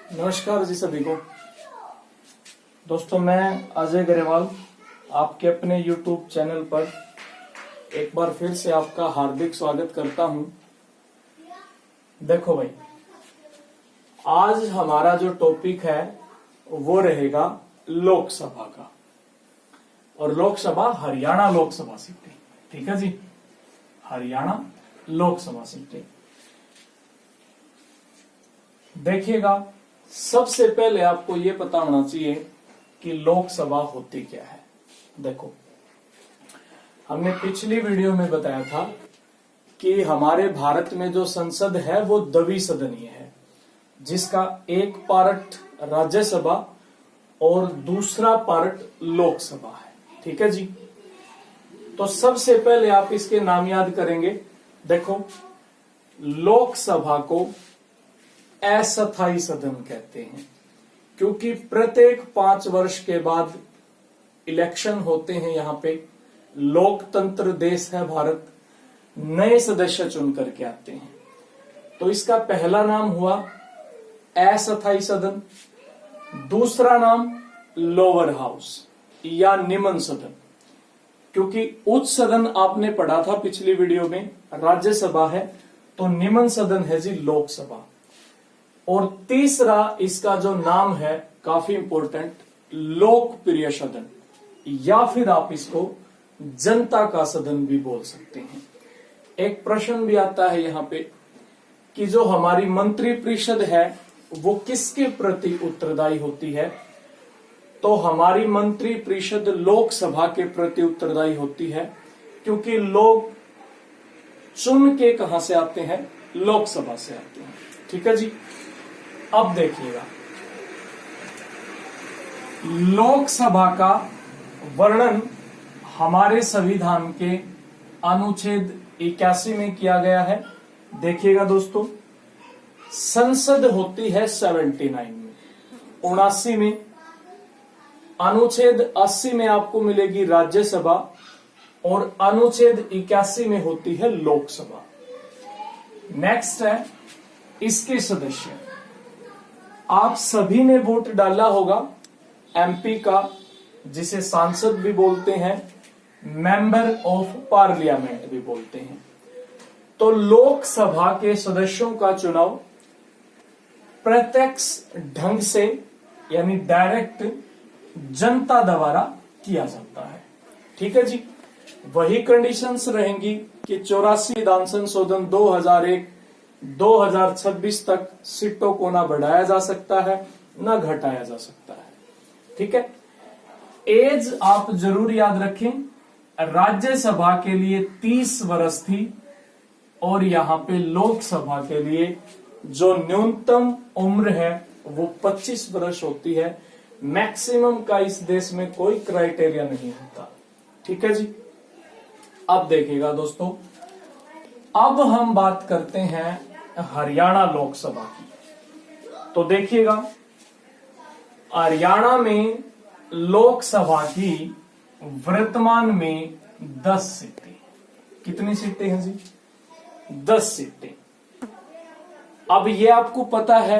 नमस्कार जी सभी को। दोस्तों, मैं अजय गरेवाल आपके अपने YouTube चैनल पर एक बार फिर से आपका हार्दिक स्वागत करता हूं। देखो भाई, आज हमारा जो टॉपिक है वो रहेगा लोकसभा का, और लोकसभा हरियाणा लोकसभा सीटें। ठीक है जी, हरियाणा लोकसभा सीटें। देखिएगा, सबसे पहले आपको ये पता होना चाहिए कि लोकसभा होती क्या है। देखो, हमने पिछली वीडियो में बताया था कि हमारे भारत में जो संसद है वो द्विसदनीय है, जिसका एक पार्ट राज्यसभा और दूसरा पार्ट लोकसभा है। ठीक है जी। तो सबसे पहले आप इसके नाम याद करेंगे। देखो, लोकसभा को अस्थायी सदन कहते हैं, क्योंकि प्रत्येक 5 वर्ष के बाद इलेक्शन होते हैं। यहाँ पे लोकतंत्र देश है भारत, नए सदस्य चुन करके आते हैं। तो इसका पहला नाम हुआ अस्थायी सदन, दूसरा नाम लोअर हाउस या निम्न सदन, क्योंकि उच्च सदन आपने पढ़ा था पिछली वीडियो में राज्यसभा है, तो निम्न सदन है जी लोकसभा। और तीसरा इसका जो नाम है काफी इंपॉर्टेंट, लोकप्रिय सदन, या फिर आप इसको जनता का सदन भी बोल सकते हैं। एक प्रश्न भी आता है यहाँ पे कि जो हमारी मंत्रिपरिषद है वो किसके प्रति उत्तरदायी होती है। तो हमारी मंत्रिपरिषद लोकसभा के प्रति उत्तरदायी होती है, क्योंकि लोग चुन के कहां से आते हैं, लोकसभा से आते हैं। ठीक है जी। अब देखिएगा, लोकसभा का वर्णन हमारे संविधान के अनुच्छेद 81 में किया गया है। देखिएगा दोस्तों, संसद होती है 79 में, 79 में। अनुच्छेद 80 में आपको मिलेगी राज्यसभा, और अनुच्छेद 81 में होती है लोकसभा। नेक्स्ट है इसके सदस्य। आप सभी ने वोट डाला होगा एमपी का, जिसे सांसद भी बोलते हैं, मेंबर ऑफ पार्लियामेंट भी बोलते हैं। तो लोकसभा के सदस्यों का चुनाव प्रत्यक्ष ढंग से यानी डायरेक्ट जनता द्वारा किया जाता है। ठीक है जी। वही कंडीशंस रहेंगी कि 84 विधान संशोधन 2001 2026 तक सीटों को ना बढ़ाया जा सकता है ना घटाया जा सकता है। ठीक है। एज आप जरूर याद रखें, राज्यसभा के लिए 30 वर्ष थी, और यहां पे लोकसभा के लिए जो न्यूनतम उम्र है वो 25 वर्ष होती है। मैक्सिमम का इस देश में कोई क्राइटेरिया नहीं होता। ठीक है जी। अब देखिएगा दोस्तों, अब हम बात करते हैं हरियाणा लोकसभा की। तो देखिएगा, हरियाणा में लोकसभा की वर्तमान में 10 सीटें। कितनी सीटें हैं जी? 10 सीटें। अब ये आपको पता है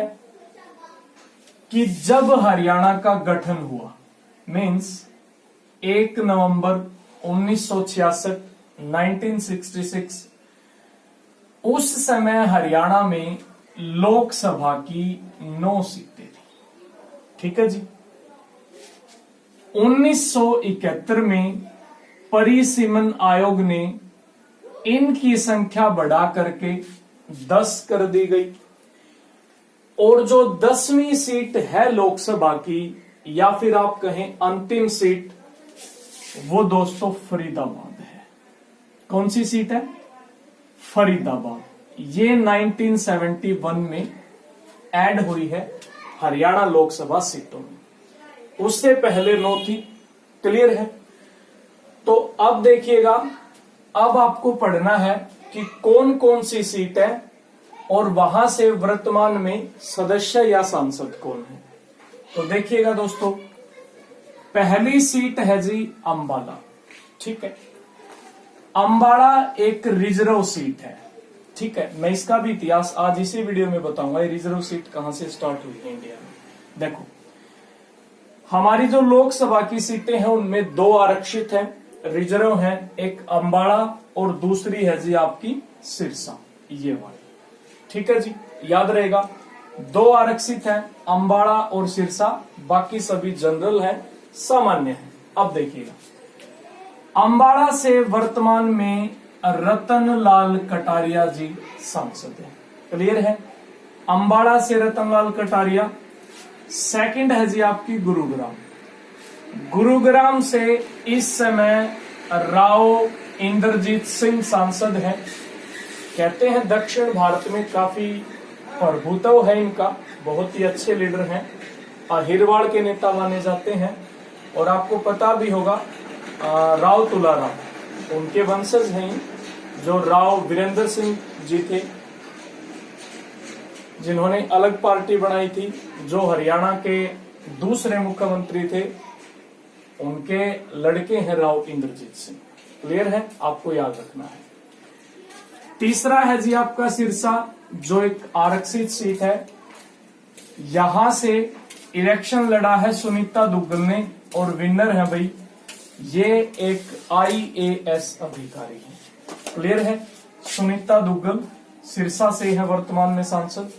कि जब हरियाणा का गठन हुआ, मीन्स 1 नवंबर 1966 1966, उस समय हरियाणा में लोकसभा की 9 सीटें थी। ठीक है जी। 1971 में परिसीमन आयोग ने इनकी संख्या बढ़ा करके 10 कर दी गई, और जो 10वीं सीट है लोकसभा की, या फिर आप कहें अंतिम सीट, वो दोस्तों फरीदाबाद है। कौन सी सीट है? फरीदाबाद। ये 1971 में ऐड हुई है हरियाणा लोकसभा सीटों में, उससे पहले 9 थी। क्लियर है? तो अब देखिएगा, अब आपको पढ़ना है कि कौन कौन सी सीट है और वहां से वर्तमान में सदस्य या सांसद कौन है। तो देखिएगा दोस्तों, पहली सीट है जी अंबाला। ठीक है। अंबाला एक रिजर्व सीट है। ठीक है, मैं इसका भी इतिहास आज इसी वीडियो में बताऊंगा, ये रिजर्व सीट कहां से स्टार्ट हुई है इंडिया में। देखो, हमारी जो लोकसभा की सीटें हैं उनमें 2 आरक्षित हैं, रिजर्व हैं, एक अंबाला और दूसरी है जी आपकी सिरसा, ये वाली। ठीक है जी, याद रहेगा, 2 आरक्षित हैं, अंबाला और सिरसा, बाकी सभी जनरल हैं, सामान्य हैं। अब देखिएगा, अंबाला से वर्तमान में रतन लाल कटारिया जी सांसद हैं। क्लियर है, अंबाला से रतन लाल कटारिया। सेकंड है जी आपकी गुरुग्राम। गुरुग्राम से इस समय राव इंद्रजीत सिंह सांसद हैं। कहते हैं दक्षिण भारत में काफी प्रभुत्व है इनका, बहुत ही अच्छे लीडर हैं, अहिरवाड़ के नेता माने जाते हैं। और आपको पता भी होगा राव तुलाराम उनके वंशज हैं, जो राव वीरेंद्र सिंह जी थे, जिन्होंने अलग पार्टी बनाई थी, जो हरियाणा के दूसरे मुख्यमंत्री थे, उनके लड़के हैं राव इंद्रजीत सिंह। क्लियर है, आपको याद रखना है। तीसरा है जी आपका सिरसा, जो एक आरक्षित सीट है। यहां से इलेक्शन लड़ा है सुनीता दुग्गल ने और विनर है भाई, ये एक IAS अधिकारी है। क्लियर है, सुनीता दुग्गल सिरसा से है वर्तमान में सांसद,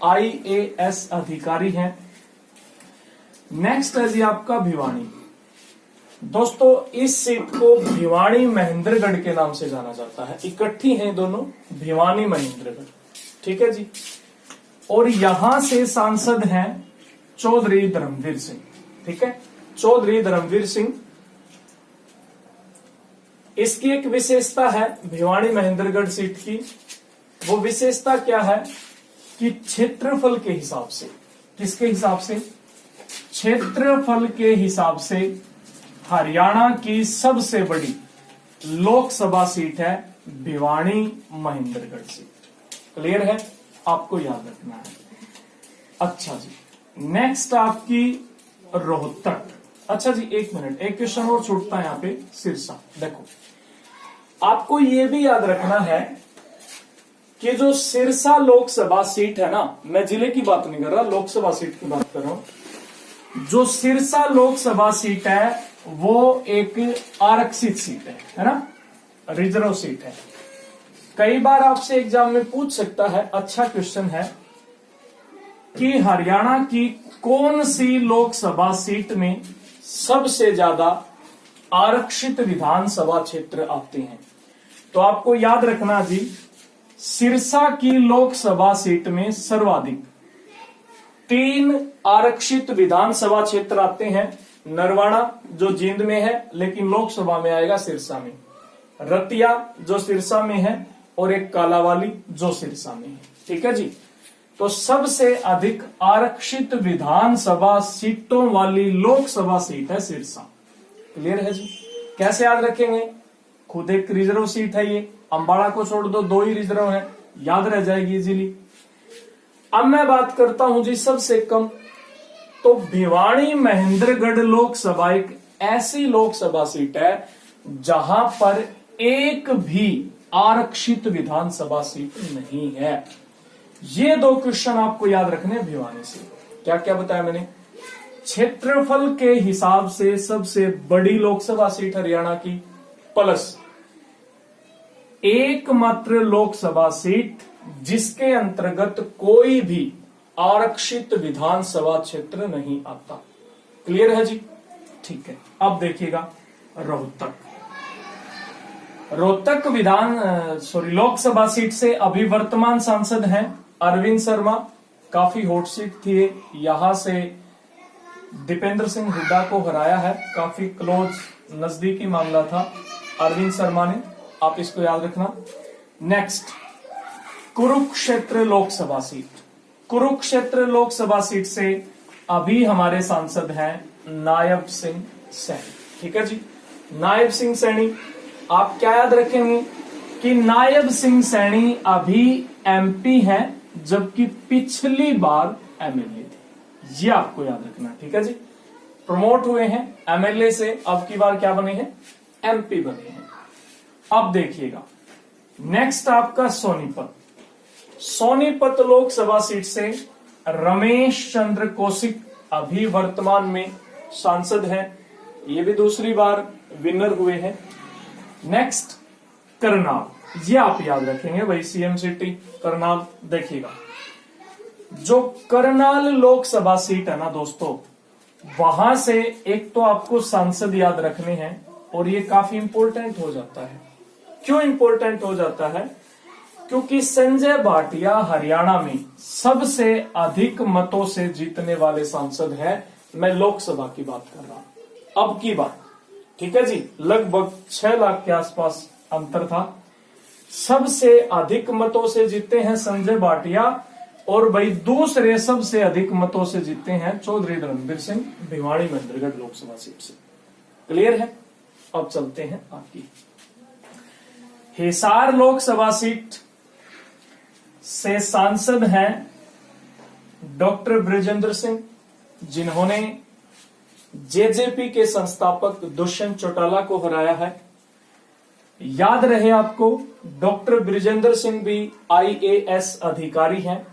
IAS अधिकारी हैं। नेक्स्ट है जी आपका भिवानी। दोस्तों, इस सीट को भिवानी महेंद्रगढ़ के नाम से जाना जाता है, इकट्ठी हैं दोनों, भिवानी महेंद्रगढ़। ठीक है जी, और यहां से सांसद हैं चौधरी धर्मवीर सिंह। ठीक है, चौधरी धर्मवीर सिंह। इसकी एक विशेषता है भिवानी महेंद्रगढ़ सीट की, वो विशेषता क्या है कि क्षेत्रफल के हिसाब से, किसके हिसाब से? क्षेत्रफल के हिसाब से हरियाणा की सबसे बड़ी लोकसभा सीट है भिवानी महेंद्रगढ़ सीट। क्लियर है, आपको याद रखना है। अच्छा जी, नेक्स्ट आपकी रोहतक। अच्छा जी, एक मिनट, एक क्वेश्चन और छूटता है यहाँ पे, सिरसा। देखो, आपको ये भी याद रखना है कि जो सिरसा लोकसभा सीट है ना, मैं जिले की बात नहीं कर रहा, लोकसभा सीट की बात कर रहा हूं। जो सिरसा लोकसभा सीट है वो एक आरक्षित सीट है ना, रिजर्व सीट है। कई बार आपसे एग्जाम में पूछ सकता है, अच्छा क्वेश्चन है, कि हरियाणा की कौन सी लोकसभा सीट में सबसे ज्यादा आरक्षित विधानसभा क्षेत्र आते हैं? तो आपको याद रखना जी, सिरसा की लोकसभा सीट में सर्वाधिक 3 आरक्षित विधानसभा क्षेत्र आते हैं। नरवाड़ा जो जींद में है लेकिन लोकसभा में आएगा सिरसा में, रतिया जो सिरसा में है, और एक कालावाली जो सिरसा में है। ठीक है जी, तो सबसे अधिक आरक्षित विधानसभा सीटों वाली लोकसभा सीट है सिरसा। क्लियर है जी, कैसे याद रखेंगे? खुद एक रिजर्व सीट है ये, अंबाला को छोड़ दो, 2 ही रिजर्व है, याद रह जाएगी इजीली। अब मैं बात करता हूं जी सबसे कम, तो भिवानी महेंद्रगढ़ लोकसभा एक ऐसी लोकसभा सीट है जहां पर एक भी आरक्षित विधानसभा सीट नहीं है। ये 2 क्वेश्चन आपको याद रखने भिवानी से। क्या क्या बताया मैंने? क्षेत्रफल के हिसाब से सबसे बड़ी लोकसभा सीट हरियाणा की, प्लस एकमात्र लोकसभा सीट जिसके अंतर्गत कोई भी आरक्षित विधानसभा क्षेत्र नहीं आता। क्लियर है जी? ठीक है, अब देखिएगा रोहतक। रोहतक लोकसभा सीट से अभी वर्तमान सांसद हैं अरविंद शर्मा। काफी हॉट सीट थी, यहां से दीपेंद्र सिंह हुड्डा को हराया है, काफी क्लोज नजदीकी मामला था अरविंद शर्मा ने, आप इसको याद रखना। Next, Kurukshetra Lok Sabha seat. Kurukshetra Lok Sabha seat से अभी हमारे सांसद हैं नायब सिंह सैनी। ठीक है जी, नायब सिंह सैनी। आप क्या याद रखेंगे कि नायब सिंह सैनी अभी MP हैं, जबकि पिछली बार MLA थे। ये आपको याद रखना, ठीक है जी। प्रमोट हुए हैं MLA से, अब की बार क्या बने हैं? MP बने हैं। अब देखिएगा, नेक्स्ट आपका सोनीपत। सोनीपत लोकसभा सीट से रमेश चंद्र कौशिक अभी वर्तमान में सांसद हैं, ये भी दूसरी बार विनर हुए हैं। नेक्स्ट करनाल, ये आप याद रखेंगे भाई, सीएम सिटी करनाल। देखिएगा जो करनाल लोकसभा सीट है ना दोस्तों, वहां से एक तो आपको सांसद याद रखने हैं और ये काफी इंपॉर्टेंट हो जाता है। क्यों इंपॉर्टेंट हो जाता है? क्योंकि संजय भाटिया हरियाणा में सबसे अधिक मतों से जीतने वाले सांसद हैं। मैं लोकसभा की बात कर रहा हूं अब की बात, ठीक है जी। लगभग 6 लाख के आसपास अंतर था। सबसे अधिक मतों से जीते हैं संजय भाटिया, और भाई दूसरे सबसे अधिक मतों से जीते हैं चौधरी धर्मवीर सिंह भिवाड़ी महेंद्रगढ़ लोकसभा सीट से। क्लियर है? अब चलते हैं आपकी हिसार लोकसभा सीट से सांसद हैं डॉक्टर बृजेंद्र सिंह, जिन्होंने जेजेपी के संस्थापक दुष्यंत चौटाला को हराया है। याद रहे आपको, डॉक्टर बृजेंद्र सिंह भी आईएएस अधिकारी हैं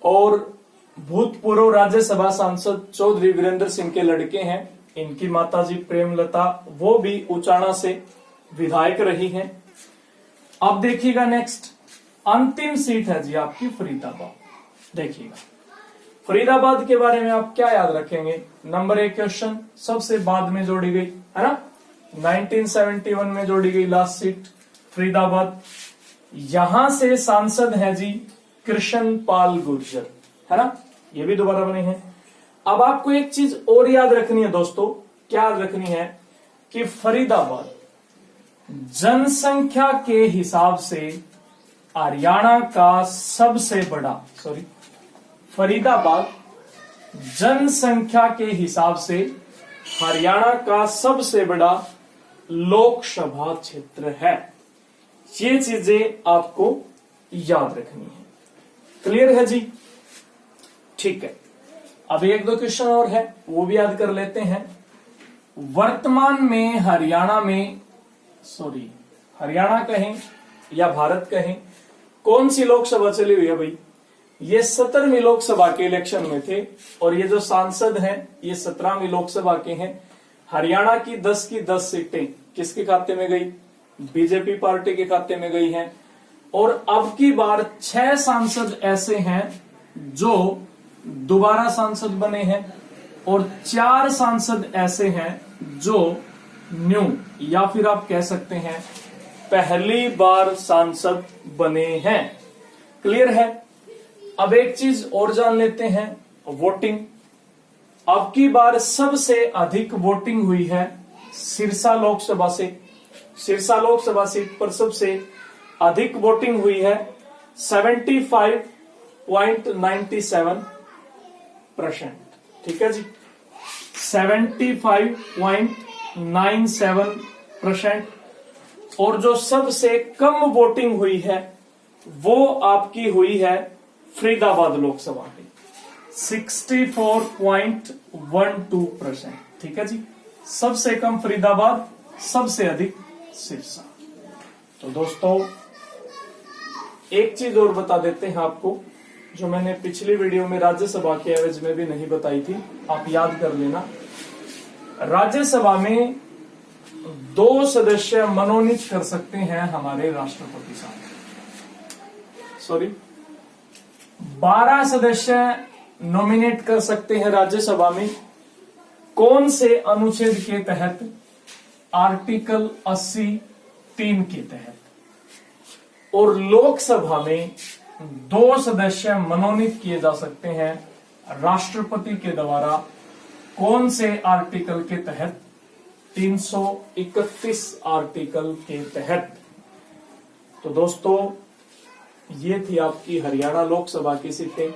और भूतपूर्व राज्यसभा सांसद चौधरी वीरेंद्र सिंह के लड़के हैं। इनकी माताजी प्रेमलता, वो भी उचाना से विधायक रही हैं। अब देखिएगा नेक्स्ट अंतिम सीट है जी आपकी फरीदाबाद। देखिएगा फरीदाबाद के बारे में आप क्या याद रखेंगे? नंबर 1 क्वेश्चन सबसे बाद में जोड़ी गई है ना, 1971 में जोड़ी गई लास्ट सीट फरीदाबाद। यहां से सांसद है जी कृष्ण पाल गुर्जर, है ना, ये भी दोबारा बने हैं। अब आपको एक चीज और याद रखनी है दोस्तों, क्या याद रखनी है कि फरीदाबाद जनसंख्या के हिसाब से हरियाणा का सबसे बड़ा, फरीदाबाद जनसंख्या के हिसाब से हरियाणा का सबसे बड़ा लोकसभा क्षेत्र है। ये चीजें आपको याद रखनी है। क्लियर है जी? ठीक है। अब 1-2 क्वेश्चन और है, वो भी याद कर लेते हैं। वर्तमान में हरियाणा कहें या भारत कहें, कौन सी लोकसभा चली हुई है भाई? ये 17वीं लोकसभा के इलेक्शन में थे और ये जो सांसद हैं ये 17वीं लोकसभा के हैं। हरियाणा की 10 की 10 सीटें किसके खाते में गई? बीजेपी पार्टी के खाते में गई हैं। और अब की बार 6 सांसद ऐसे हैं जो दोबारा सांसद बने हैं और 4 सांसद ऐसे हैं जो न्यू या फिर आप कह सकते हैं पहली बार सांसद बने हैं। क्लियर है? अब एक चीज और जान लेते हैं, वोटिंग। अब की बार सबसे अधिक वोटिंग हुई है सिरसा लोकसभा से। सिरसा लोकसभा सीट पर सबसे अधिक वोटिंग हुई है 75.97%। ठीक है जी, 75.97%। और जो सबसे कम वोटिंग हुई है वो आपकी हुई है फरीदाबाद लोकसभा की, 64.12%। ठीक है जी, सबसे कम फरीदाबाद, सबसे अधिक सिरसा। तो दोस्तों एक चीज और बता देते हैं आपको, जो मैंने पिछली वीडियो में राज्यसभा के एवज में भी नहीं बताई थी, आप याद कर लेना। राज्यसभा में 2 सदस्य मनोनीत कर सकते हैं हमारे राष्ट्रपति साहब। 12 सदस्य नॉमिनेट कर सकते हैं राज्यसभा में। कौन से अनुच्छेद के तहत? आर्टिकल 80(3) के तहत। और लोकसभा में 2 सदस्य मनोनीत किए जा सकते हैं राष्ट्रपति के द्वारा। कौन से आर्टिकल के तहत? 331 आर्टिकल के तहत। तो दोस्तों ये थी आपकी हरियाणा लोकसभा की सीटें।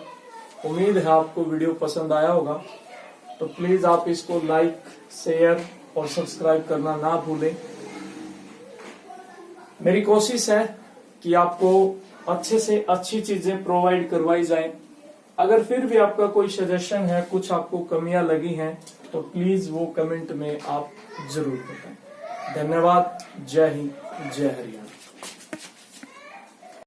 उम्मीद है आपको वीडियो पसंद आया होगा, तो प्लीज आप इसको लाइक, शेयर और सब्सक्राइब करना ना भूलें। मेरी कोशिश है कि आपको अच्छे से अच्छी चीजें प्रोवाइड करवाई जाएं। अगर फिर भी आपका कोई सजेशन है, कुछ आपको कमियां लगी हैं, तो प्लीज वो कमेंट में आप जरूर बताएं। धन्यवाद। जय हिंद, जय हरियाणा।